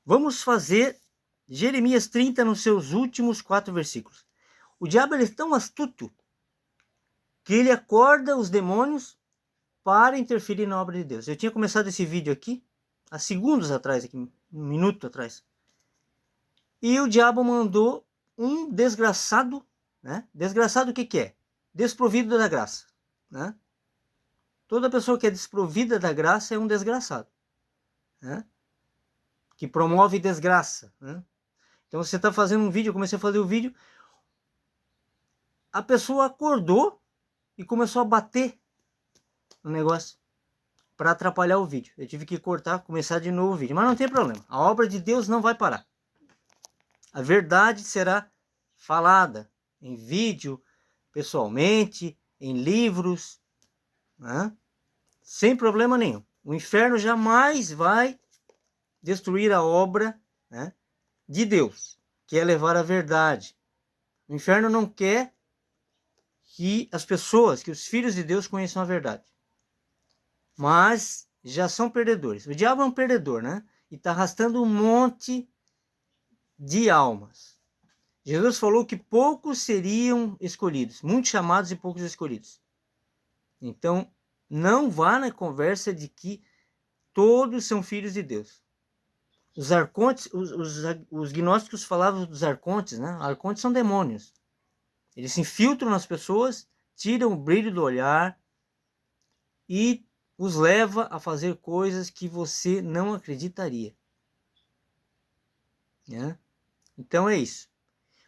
Vamos fazer Jeremias 30 nos seus últimos 4 versículos. O diabo ele é tão astuto que ele acorda os demônios para interferir na obra de Deus. Eu tinha começado esse vídeo aqui há segundos atrás, aqui, 1 minuto atrás. E o diabo mandou um desgraçado, né? Desgraçado o que que é? Desprovido da graça, né? Toda pessoa que é desprovida da graça é um desgraçado, né? Que promove desgraça, né? Então você está fazendo um vídeo, eu comecei a fazer o vídeo, a pessoa acordou e começou a bater no negócio para atrapalhar o vídeo. Eu tive que cortar, começar de novo o vídeo, mas não tem problema. A obra de Deus não vai parar. A verdade será falada em vídeo, pessoalmente, em livros, né? Sem problema nenhum. O inferno jamais vai destruir a obra, né, de Deus, que é levar a verdade. O inferno não quer que as pessoas, que os filhos de Deus conheçam a verdade. Mas já são perdedores. O diabo é um perdedor, né? E está arrastando um monte de almas. Jesus falou que poucos seriam escolhidos, muitos chamados e poucos escolhidos. Então, não vá na conversa de que todos são filhos de Deus. Os arcontes, os gnósticos falavam dos arcontes, né? Arcontes são demônios. Eles se infiltram nas pessoas, tiram o brilho do olhar e os leva a fazer coisas que você não acreditaria, né? Então é isso.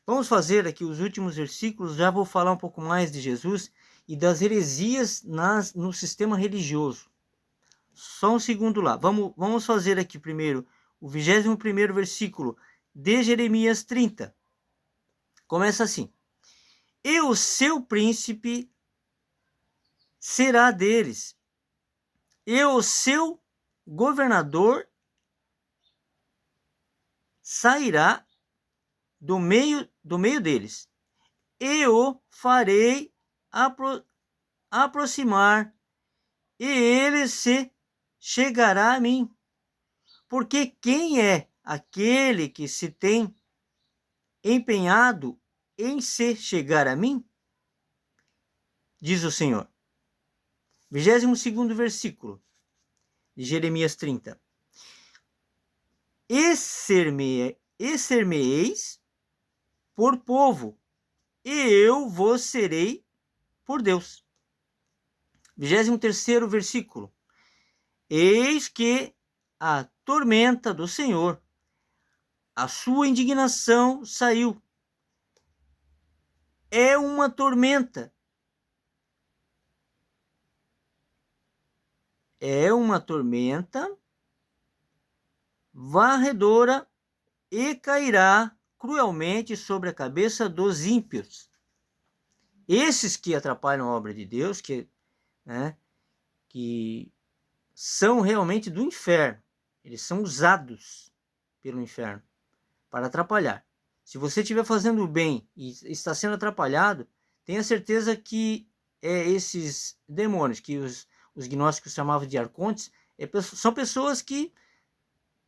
Vamos fazer aqui os últimos versículos, já vou falar um pouco mais de Jesus e das heresias no sistema religioso. Só um segundo lá. Vamos fazer aqui primeiro o 21º versículo de Jeremias 30. Começa assim: e o seu príncipe será deles, e o seu governador sairá do meio deles, e o farei aproximar, e ele se chegará a mim. Porque quem é aquele que se tem empenhado em se chegar a mim? Diz o Senhor. 22º versículo de Jeremias 30. E ser-me-eis por povo, e eu vos serei por Deus. 23º versículo. Eis que a tormenta do Senhor, a sua indignação saiu. É uma tormenta. É uma tormenta varredora e cairá cruelmente sobre a cabeça dos ímpios. Esses que atrapalham a obra de Deus, que são realmente do inferno. Eles são usados pelo inferno para atrapalhar. Se você estiver fazendo o bem e está sendo atrapalhado, tenha certeza que esses demônios, que os gnósticos chamavam de arcontes, são pessoas que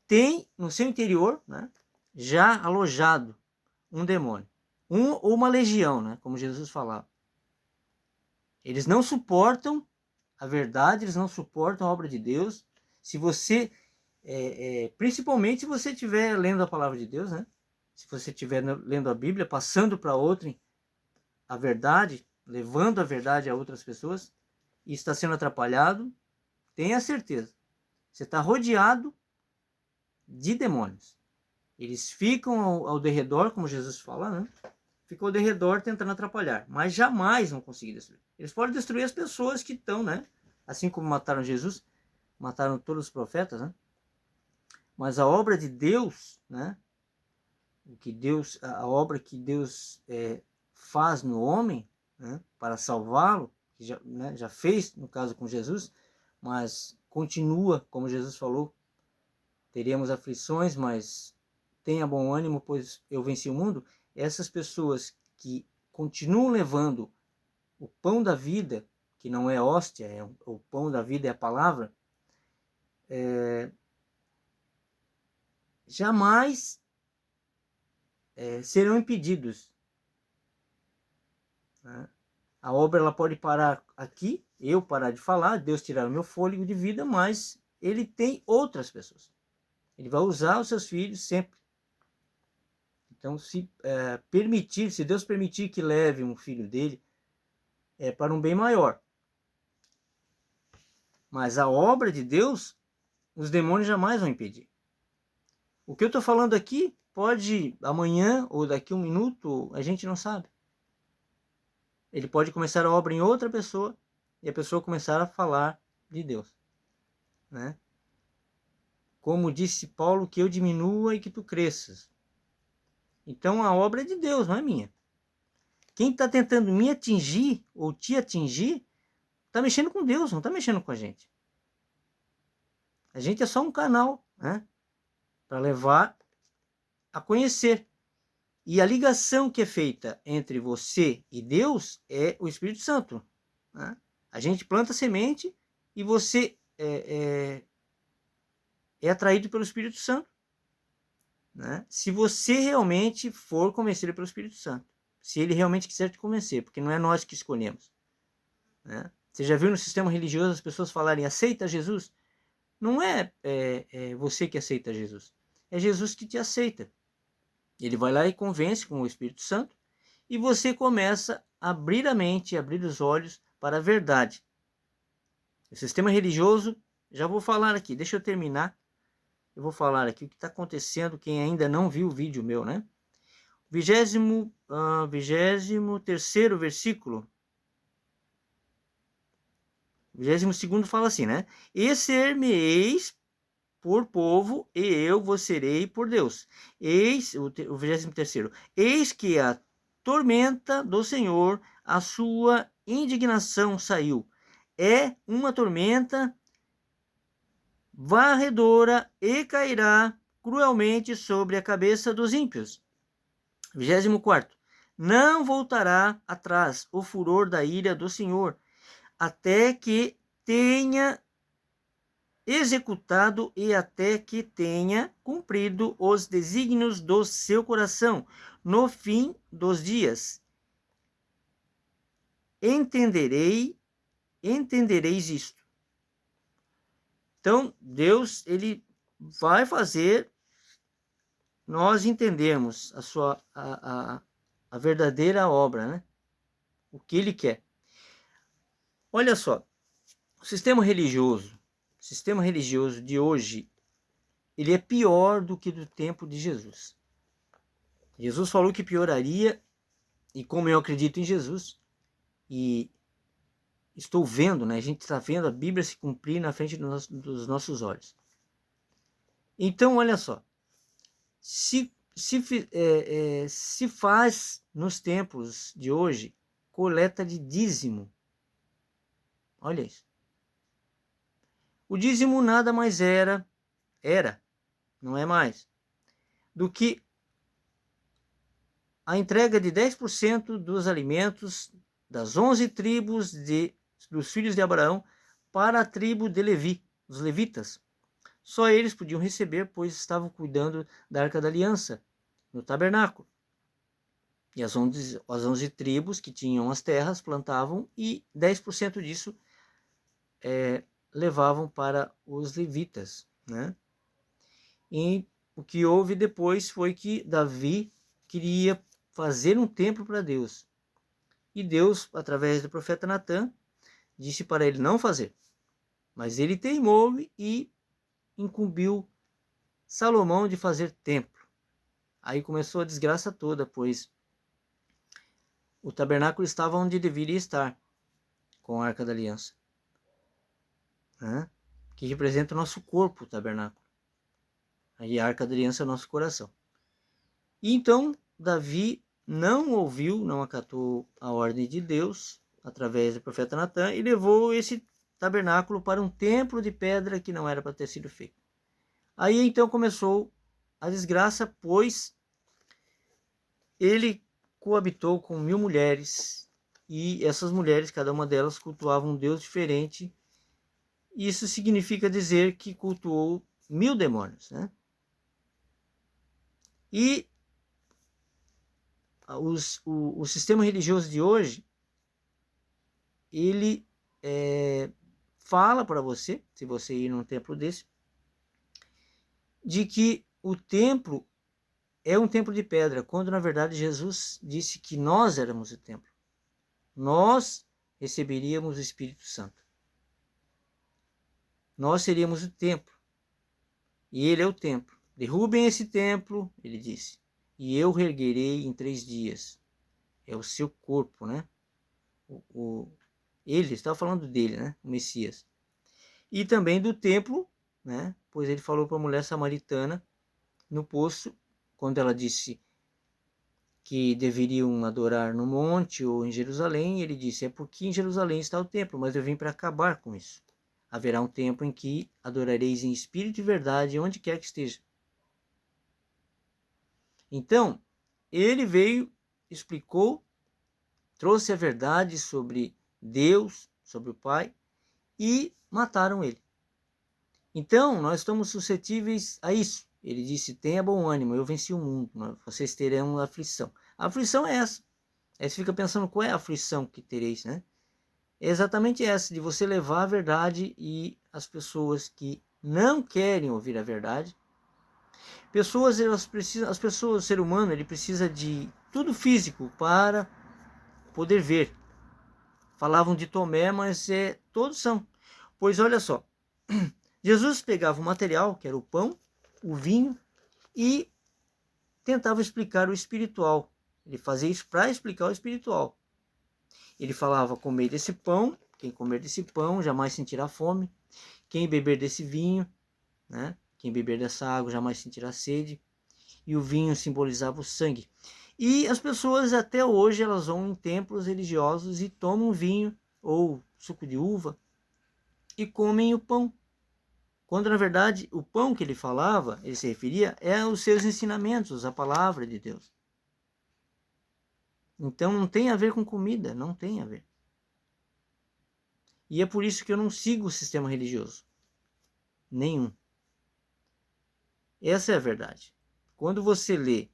têm no seu interior, né, já alojado um demônio. Ou uma legião, né, como Jesus falava. Eles não suportam a verdade, eles não suportam a obra de Deus. Se você, principalmente se você estiver lendo a palavra de Deus, né? Se você estiver lendo a Bíblia, passando para outrem a verdade, levando a verdade a outras pessoas, e está sendo atrapalhado, tenha certeza, você está rodeado de demônios. Eles ficam ao derredor, como Jesus fala, né? Ficam ao derredor tentando atrapalhar, mas jamais vão conseguir destruir. Eles podem destruir as pessoas que estão, né? Assim como mataram Jesus, mataram todos os profetas, né? Mas a obra de Deus, né? A obra que Deus faz no homem, né? Para salvá-lo, que já fez no caso com Jesus, mas continua, como Jesus falou, teríamos aflições, mas tenha bom ânimo, pois eu venci o mundo. Essas pessoas que continuam levando o pão da vida, que não é hóstia, o pão da vida é a palavra, jamais serão impedidos. Né? A obra ela pode parar aqui, eu parar de falar, Deus tirar o meu fôlego de vida, mas ele tem outras pessoas. Ele vai usar os seus filhos sempre. Então, se Deus permitir que leve um filho dele, é para um bem maior. Mas a obra de Deus, os demônios jamais vão impedir. O que eu estou falando aqui, pode amanhã ou daqui a um minuto, a gente não sabe. Ele pode começar a obra em outra pessoa e a pessoa começar a falar de Deus. Né? Como disse Paulo, que eu diminua e que tu cresças. Então a obra é de Deus, não é minha. Quem está tentando me atingir ou te atingir, está mexendo com Deus, não está mexendo com a gente. A gente é só um canal, né? Para levar a conhecer. E a ligação que é feita entre você e Deus é o Espírito Santo. Né? A gente planta semente e você é atraído pelo Espírito Santo. Né? Se você realmente for convencido pelo Espírito Santo. Se ele realmente quiser te convencer, porque não é nós que escolhemos. Né? Você já viu no sistema religioso as pessoas falarem aceita Jesus? Não é você que aceita Jesus. É Jesus que te aceita. Ele vai lá e convence com o Espírito Santo e você começa a abrir a mente, abrir os olhos para a verdade. O sistema religioso, já vou falar aqui, deixa eu terminar. Eu vou falar aqui o que está acontecendo, quem ainda não viu o vídeo meu, né? 23º versículo. 22º fala assim, né? E ser-me-eis por povo, e eu vos serei por Deus. Eis, o 23º, eis que a tormenta do Senhor, a sua indignação saiu. É uma tormenta varredora e cairá cruelmente sobre a cabeça dos ímpios. 24º, não voltará atrás o furor da ira do Senhor, até que tenha executado e até que tenha cumprido os desígnios do seu coração no fim dos dias. Entendereis isto. Então, Deus, ele vai fazer nós entendermos a verdadeira obra, né? O que ele quer. Olha só, o sistema religioso de hoje, ele é pior do que do tempo de Jesus. Jesus falou que pioraria, e como eu acredito em Jesus, e estou vendo, né? A gente está vendo a Bíblia se cumprir na frente dos nossos olhos. Então, olha só, se faz nos tempos de hoje coleta de dízimo. Olha isso. O dízimo nada mais era, não é mais, do que a entrega de 10% dos alimentos das 11 tribos dos filhos de Abraão para a tribo de Levi, os levitas. Só eles podiam receber, pois estavam cuidando da Arca da Aliança, no tabernáculo. E as 11 tribos que tinham as terras plantavam e 10% disso levavam para os levitas. Né? E o que houve depois foi que Davi queria fazer um templo para Deus. E Deus, através do profeta Natã, disse para ele não fazer. Mas ele teimou e incumbiu Salomão de fazer templo. Aí começou a desgraça toda, pois o tabernáculo estava onde deveria estar, com a Arca da Aliança. Né? Que representa o nosso corpo, o tabernáculo. Aí a Arca da Aliança é o nosso coração. E então, Davi não ouviu, não acatou a ordem de Deus, através do profeta Natã, e levou esse tabernáculo para um templo de pedra que não era para ter sido feito. Aí então começou a desgraça, pois ele coabitou com 1000 mulheres, e essas mulheres, cada uma delas, cultuavam um Deus diferente. Isso significa dizer que cultuou 1000 demônios, né? E o sistema religioso de hoje, ele fala para você, se você ir num templo desse, de que o templo é um templo de pedra, quando na verdade Jesus disse que nós éramos o templo. Nós receberíamos o Espírito Santo. Nós seríamos o templo. E ele é o templo. Derrubem esse templo, ele disse, e eu reerguerei em 3 dias. É o seu corpo, né? Ele estava falando dele, né? O Messias. E também do templo, né? Pois ele falou para a mulher samaritana no poço, quando ela disse que deveriam adorar no monte ou em Jerusalém, ele disse, é porque em Jerusalém está o templo, mas eu vim para acabar com isso. Haverá um tempo em que adorareis em espírito e verdade, onde quer que esteja. Então, ele veio, explicou, trouxe a verdade sobre Deus, sobre o Pai, e mataram ele. Então, nós estamos suscetíveis a isso. Ele disse, tenha bom ânimo, eu venci o mundo, vocês terão aflição. A aflição é essa. Aí você fica pensando, qual é a aflição que tereis, né? É exatamente essa, de você levar a verdade e as pessoas que não querem ouvir a verdade. As pessoas, o ser humano, ele precisa de tudo físico para poder ver. Falavam de Tomé, mas todos são. Pois olha só, Jesus pegava o material, que era o pão, o vinho, e tentava explicar o espiritual. Ele fazia isso para explicar o espiritual. Ele falava, comer desse pão, quem comer desse pão jamais sentirá fome. Quem beber desse vinho, né? Quem beber dessa água jamais sentirá sede. E o vinho simbolizava o sangue. E as pessoas até hoje, elas vão em templos religiosos e tomam vinho ou suco de uva e comem o pão. Quando na verdade o pão que ele falava, ele se referia, é os seus ensinamentos, a palavra de Deus. Então não tem a ver com comida, não tem a ver. E é por isso que eu não sigo o sistema religioso. Nenhum. Essa é a verdade. Quando você lê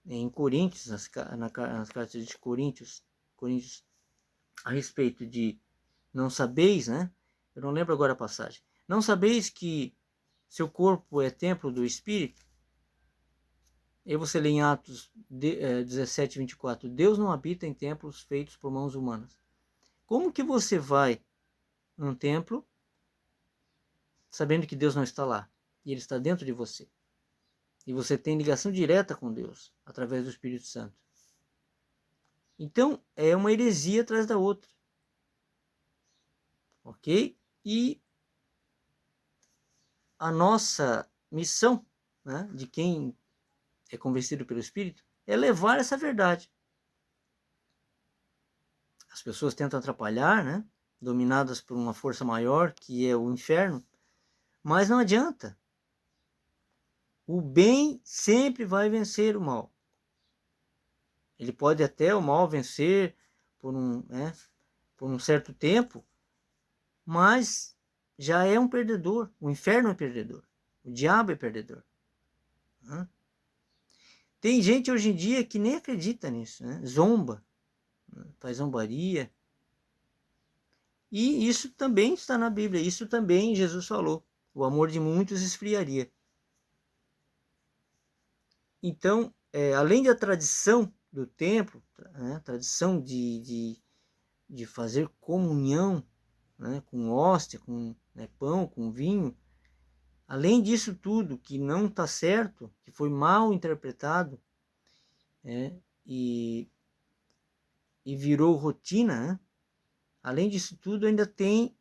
em Coríntios, nas cartas de Coríntios, a respeito de não sabeis, né? Eu não lembro agora a passagem. Não sabeis que seu corpo é templo do Espírito? E você lê em Atos 17, 24. Deus não habita em templos feitos por mãos humanas. Como que você vai num templo sabendo que Deus não está lá? E Ele está dentro de você. E você tem ligação direta com Deus, através do Espírito Santo. Então, é uma heresia atrás da outra. Ok? E a nossa missão, né, de quem é convencido pelo Espírito, é levar essa verdade. As pessoas tentam atrapalhar, né, dominadas por uma força maior, que é o inferno, mas não adianta. O bem sempre vai vencer o mal. Ele pode até o mal vencer por um certo tempo, mas já é um perdedor. O inferno é perdedor. O diabo é perdedor. Tem gente hoje em dia que nem acredita nisso, né? Zomba, faz zombaria. E isso também está na Bíblia, isso também Jesus falou. O amor de muitos esfriaria. Então, além da tradição do templo, né? Tradição de fazer comunhão, né? Com hóstia, com pão, com vinho, além disso tudo que não está certo, que foi mal interpretado, e virou rotina, né? Além disso tudo, ainda tem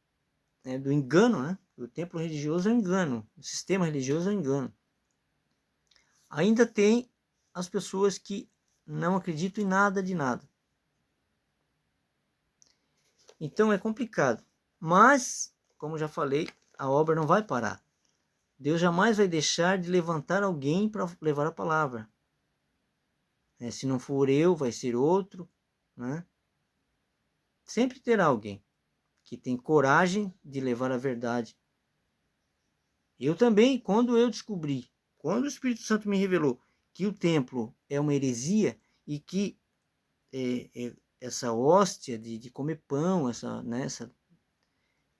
do engano, né? O templo religioso é um engano, o sistema religioso é um engano. Ainda tem as pessoas que não acreditam em nada de nada. Então é complicado. Mas, como já falei, a obra não vai parar. Deus jamais vai deixar de levantar alguém para levar a palavra. Se não for eu, vai ser outro, né? Sempre terá alguém que tem coragem de levar a verdade. Eu também, quando o Espírito Santo me revelou que o templo é uma heresia e que essa hóstia de comer pão, essa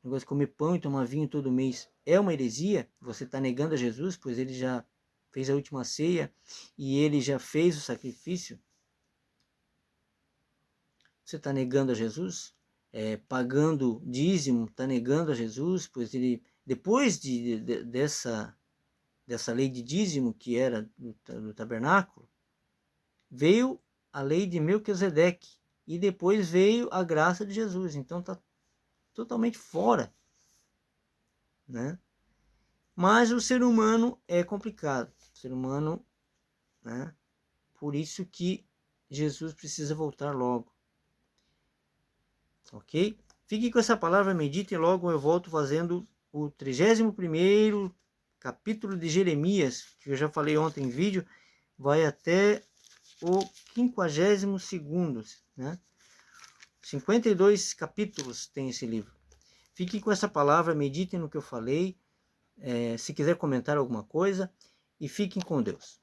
negócio de comer pão e tomar vinho todo mês é uma heresia, você está negando a Jesus, pois ele já fez a última ceia e ele já fez o sacrifício. Você está negando a Jesus, pagando dízimo, está negando a Jesus, pois ele, depois dessa lei de dízimo que era do tabernáculo, veio a lei de Melquisedeque e depois veio a graça de Jesus. Então está totalmente fora, né? Mas o ser humano é complicado. O ser humano, né? Por isso que Jesus precisa voltar logo. Ok? Fique com essa palavra, medite e logo eu volto fazendo o 31º capítulo de Jeremias, que eu já falei ontem em vídeo, vai até o 52º, né? 52 capítulos tem esse livro. Fique com essa palavra, meditem no que eu falei, se quiser comentar alguma coisa, e fiquem com Deus.